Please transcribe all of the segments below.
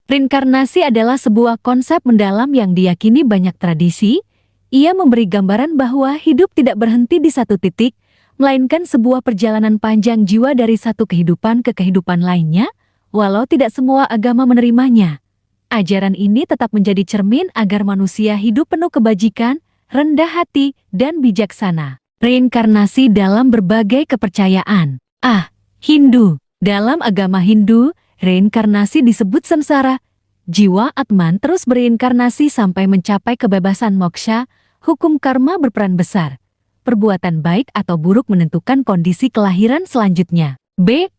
Reinkarnasi adalah sebuah konsep mendalam yang diyakini banyak tradisi. Ia memberi gambaran bahwa hidup tidak berhenti di satu titik, melainkan sebuah perjalanan panjang jiwa dari satu kehidupan ke kehidupan lainnya, walau tidak semua agama menerimanya. Ajaran ini tetap menjadi cermin agar manusia hidup penuh kebajikan, rendah hati, dan bijaksana. Reinkarnasi dalam berbagai kepercayaan. Hindu. Dalam agama Hindu, reinkarnasi disebut samsara. Jiwa Atman terus bereinkarnasi sampai mencapai kebebasan moksha. Hukum karma berperan besar. Perbuatan baik atau buruk menentukan kondisi kelahiran selanjutnya.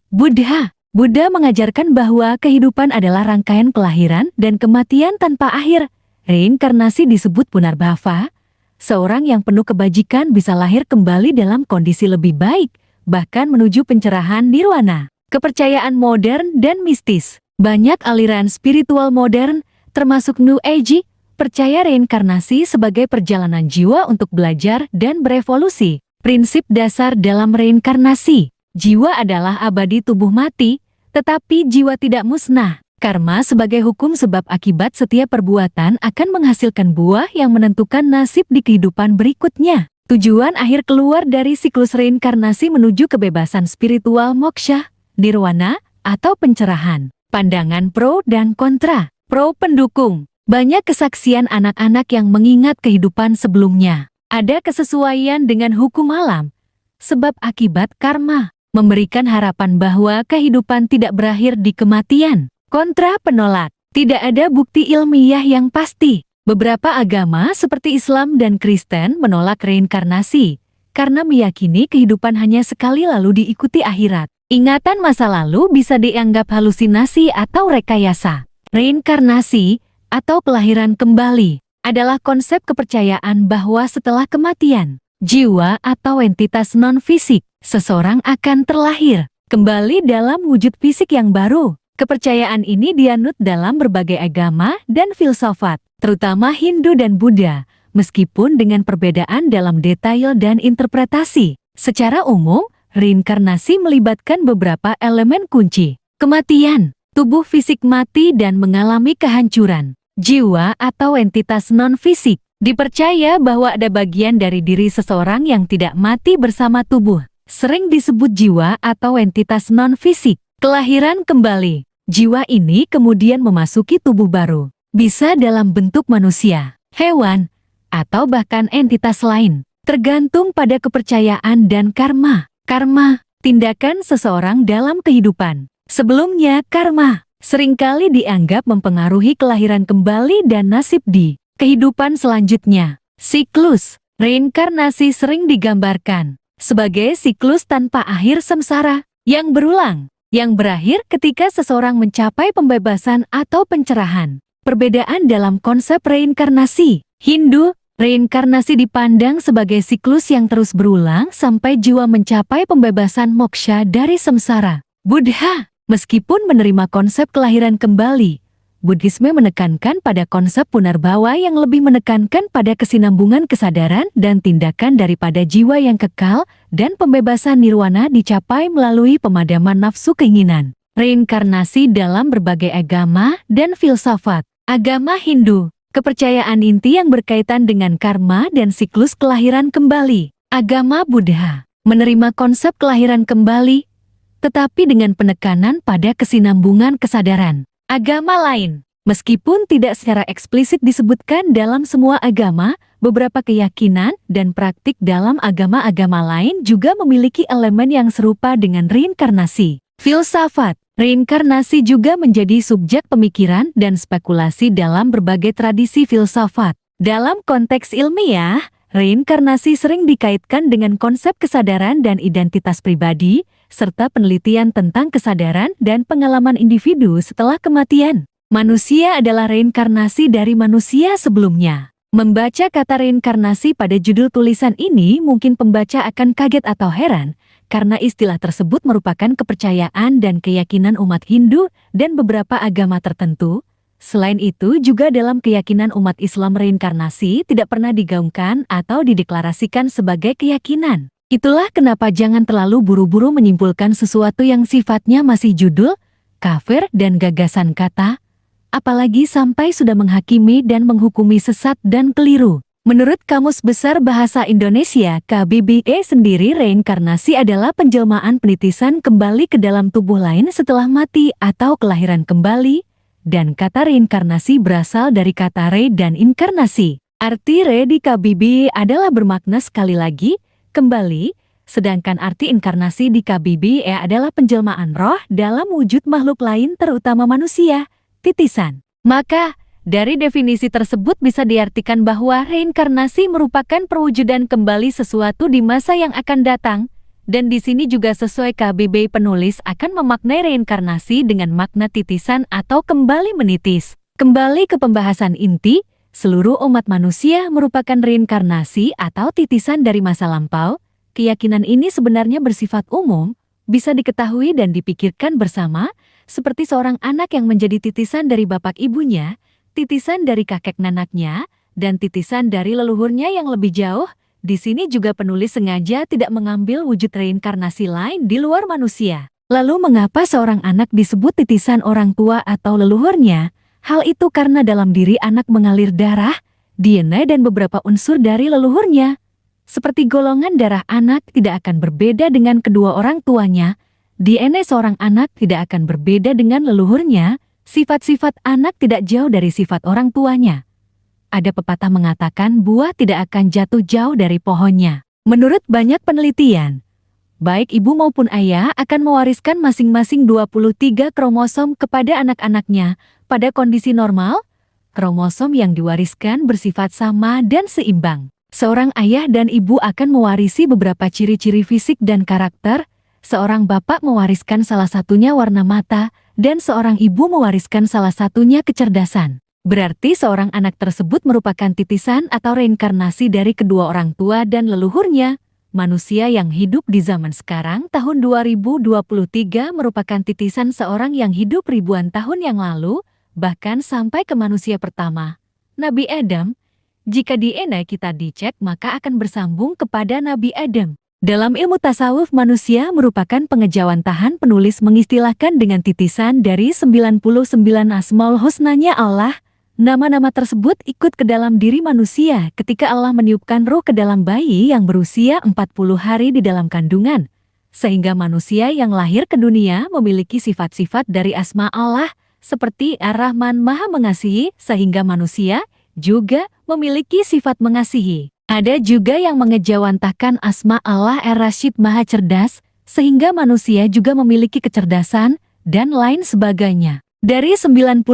Buddha. Buddha mengajarkan bahwa kehidupan adalah rangkaian kelahiran dan kematian tanpa akhir. Reinkarnasi disebut punarbhava. Seorang yang penuh kebajikan bisa lahir kembali dalam kondisi lebih baik, bahkan menuju pencerahan nirwana. Kepercayaan modern dan mistis. Banyak aliran spiritual modern, termasuk New Age, percaya reinkarnasi sebagai perjalanan jiwa untuk belajar dan berevolusi. Prinsip dasar dalam reinkarnasi. Jiwa adalah abadi, tubuh mati, tetapi jiwa tidak musnah. Karma sebagai hukum sebab akibat setiap perbuatan akan menghasilkan buah yang menentukan nasib di kehidupan berikutnya. Tujuan akhir keluar dari siklus reinkarnasi menuju kebebasan spiritual moksha, nirwana, atau pencerahan. Pandangan pro dan kontra. Pro pendukung. Banyak kesaksian anak-anak yang mengingat kehidupan sebelumnya. Ada kesesuaian dengan hukum alam. Sebab akibat karma. Memberikan harapan bahwa kehidupan tidak berakhir di kematian. Kontra penolak. Tidak ada bukti ilmiah yang pasti. Beberapa agama seperti Islam dan Kristen menolak reinkarnasi karena meyakini kehidupan hanya sekali lalu diikuti akhirat. Ingatan masa lalu bisa dianggap halusinasi atau rekayasa. Reinkarnasi atau kelahiran kembali adalah konsep kepercayaan bahwa setelah kematian, jiwa atau entitas non-fisik seseorang akan terlahir kembali dalam wujud fisik yang baru. Kepercayaan ini dianut dalam berbagai agama dan filsafat, terutama Hindu dan Buddha, meskipun dengan perbedaan dalam detail dan interpretasi. Secara umum, reinkarnasi melibatkan beberapa elemen kunci. Kematian, tubuh fisik mati dan mengalami kehancuran. Jiwa atau entitas non-fisik, dipercaya bahwa ada bagian dari diri seseorang yang tidak mati bersama tubuh. Sering disebut jiwa atau entitas non-fisik. Kelahiran kembali. Jiwa ini kemudian memasuki tubuh baru. Bisa dalam bentuk manusia, hewan, atau bahkan entitas lain. Tergantung pada kepercayaan dan karma. Karma, tindakan seseorang dalam kehidupan. Sebelumnya, karma seringkali dianggap mempengaruhi kelahiran kembali dan nasib di kehidupan selanjutnya. Siklus, reinkarnasi sering digambarkan sebagai siklus tanpa akhir samsara yang berulang, yang berakhir ketika seseorang mencapai pembebasan atau pencerahan. Perbedaan dalam konsep reinkarnasi. Hindu, reinkarnasi dipandang sebagai siklus yang terus berulang sampai jiwa mencapai pembebasan moksha dari samsara. Buddha, meskipun menerima konsep kelahiran kembali, Buddhisme menekankan pada konsep punarbhava yang lebih menekankan pada kesinambungan kesadaran dan tindakan daripada jiwa yang kekal, dan pembebasan nirwana dicapai melalui pemadaman nafsu keinginan. Reinkarnasi dalam berbagai agama dan filsafat. Agama Hindu, kepercayaan inti yang berkaitan dengan karma dan siklus kelahiran kembali. Agama Buddha, menerima konsep kelahiran kembali, tetapi dengan penekanan pada kesinambungan kesadaran. Agama lain, meskipun tidak secara eksplisit disebutkan dalam semua agama, beberapa keyakinan dan praktik dalam agama-agama lain juga memiliki elemen yang serupa dengan reinkarnasi. Filsafat, reinkarnasi juga menjadi subjek pemikiran dan spekulasi dalam berbagai tradisi filsafat. Dalam konteks ilmiah, reinkarnasi sering dikaitkan dengan konsep kesadaran dan identitas pribadi, serta penelitian tentang kesadaran dan pengalaman individu setelah kematian. Manusia adalah reinkarnasi dari manusia sebelumnya. Membaca kata reinkarnasi pada judul tulisan ini mungkin pembaca akan kaget atau heran, karena istilah tersebut merupakan kepercayaan dan keyakinan umat Hindu dan beberapa agama tertentu. Selain itu, juga dalam keyakinan umat Islam reinkarnasi tidak pernah digaungkan atau dideklarasikan sebagai keyakinan. Itulah kenapa jangan terlalu buru-buru menyimpulkan sesuatu yang sifatnya masih judul, kafir, dan gagasan kata apalagi sampai sudah menghakimi dan menghukumi sesat dan keliru. Menurut Kamus Besar Bahasa Indonesia KBBI sendiri, reinkarnasi adalah penjelmaan penitisan kembali ke dalam tubuh lain setelah mati atau kelahiran kembali, dan kata reinkarnasi berasal dari kata re dan inkarnasi. Arti re di KBBI adalah bermakna sekali lagi, kembali, sedangkan arti inkarnasi di KBBI adalah penjelmaan roh dalam wujud makhluk lain terutama manusia, titisan. Maka, dari definisi tersebut bisa diartikan bahwa reinkarnasi merupakan perwujudan kembali sesuatu di masa yang akan datang, dan di sini juga sesuai KBBI penulis akan memaknai reinkarnasi dengan makna titisan atau kembali menitis. Kembali ke pembahasan inti, seluruh umat manusia merupakan reinkarnasi atau titisan dari masa lampau. Keyakinan ini sebenarnya bersifat umum, bisa diketahui dan dipikirkan bersama, seperti seorang anak yang menjadi titisan dari bapak ibunya, titisan dari kakek neneknya, dan titisan dari leluhurnya yang lebih jauh. Di sini juga penulis sengaja tidak mengambil wujud reinkarnasi lain di luar manusia. Lalu mengapa seorang anak disebut titisan orang tua atau leluhurnya? Hal itu karena dalam diri anak mengalir darah, DNA dan beberapa unsur dari leluhurnya. Seperti golongan darah anak tidak akan berbeda dengan kedua orang tuanya, DNA seorang anak tidak akan berbeda dengan leluhurnya. Sifat-sifat anak tidak jauh dari sifat orang tuanya. Ada pepatah mengatakan buah tidak akan jatuh jauh dari pohonnya. Menurut banyak penelitian, baik ibu maupun ayah akan mewariskan masing-masing 23 kromosom kepada anak-anaknya. Pada kondisi normal, kromosom yang diwariskan bersifat sama dan seimbang. Seorang ayah dan ibu akan mewarisi beberapa ciri-ciri fisik dan karakter. Seorang bapak mewariskan salah satunya warna mata, dan seorang ibu mewariskan salah satunya kecerdasan. Berarti seorang anak tersebut merupakan titisan atau reinkarnasi dari kedua orang tua dan leluhurnya. Manusia yang hidup di zaman sekarang tahun 2023 merupakan titisan seorang yang hidup ribuan tahun yang lalu, bahkan sampai ke manusia pertama, Nabi Adam. Jika DNA kita dicek maka akan bersambung kepada Nabi Adam. Dalam ilmu tasawuf, manusia merupakan pengejauhan tahan. Penulis mengistilahkan dengan titisan dari 99 Asmaul Husnanya Allah. Nama-nama tersebut ikut ke dalam diri manusia ketika Allah meniupkan ruh ke dalam bayi yang berusia 40 hari di dalam kandungan. Sehingga manusia yang lahir ke dunia memiliki sifat-sifat dari asma Allah, seperti Ar-Rahman Maha Mengasihi, sehingga manusia juga memiliki sifat mengasihi. Ada juga yang mengejawantahkan asma Allah Ar-Rasyid Maha Cerdas, sehingga manusia juga memiliki kecerdasan, dan lain sebagainya. Dari 99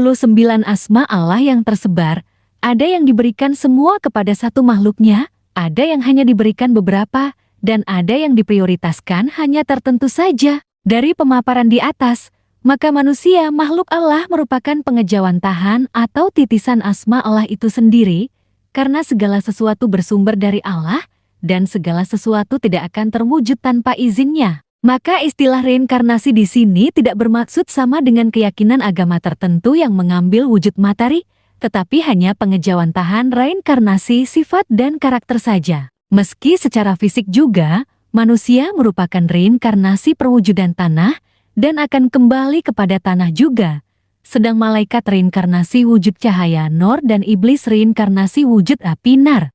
asma Allah yang tersebar, ada yang diberikan semua kepada satu makhluknya, ada yang hanya diberikan beberapa, dan ada yang diprioritaskan hanya tertentu saja. Dari pemaparan di atas, maka manusia makhluk Allah merupakan pengejawantahan atau titisan asma Allah itu sendiri, karena segala sesuatu bersumber dari Allah, dan segala sesuatu tidak akan terwujud tanpa izinnya. Maka istilah reinkarnasi di sini tidak bermaksud sama dengan keyakinan agama tertentu yang mengambil wujud materi, tetapi hanya pengejawantahan reinkarnasi sifat dan karakter saja. Meski secara fisik juga, manusia merupakan reinkarnasi perwujudan tanah, dan akan kembali kepada tanah juga. Sedang malaikat reinkarnasi wujud cahaya nur dan iblis reinkarnasi wujud api nar.